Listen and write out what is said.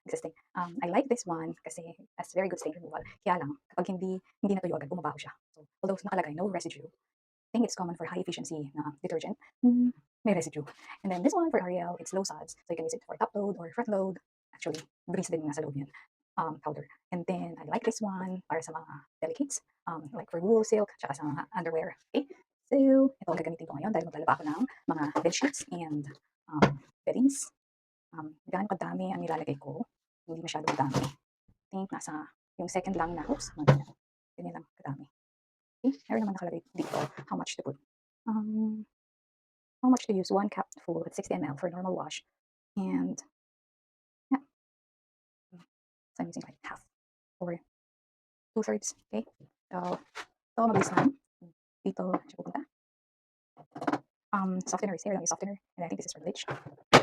existing. I like this one kasi has very good stain removal. Kaya lang, kapag hindi natuyo agad, bumabaho siya. So, although nakalagay no residue, I think it's common for high efficiency na detergent. May residue. And then this one for Ariel, it's low suds. So you can use it for top load or front load. Actually, grease din nasa loob yan. Powder. And then I like this one para sa mga delicates. Like for wool, silk, tsaka sa mga underwear. Okay? So, ito ang gagamitin ko ngayon dahil maglalaba ako ng mga bed sheets and beddings. Gaano kadami ang nilalagay ko? Hindi masyadong dami. I think nasa yung second lang na, oops, ganyan lang kadami. Okay? Meron naman nakalagay dito how much to put. How much to use? 1 cup full at 60 ml for normal wash. And yeah, so I'm using like half or 2/3. Okay? So, ito mabilis lang. Dito siya pupunta. Softener is here lang yung softener. And I think this is for bleach.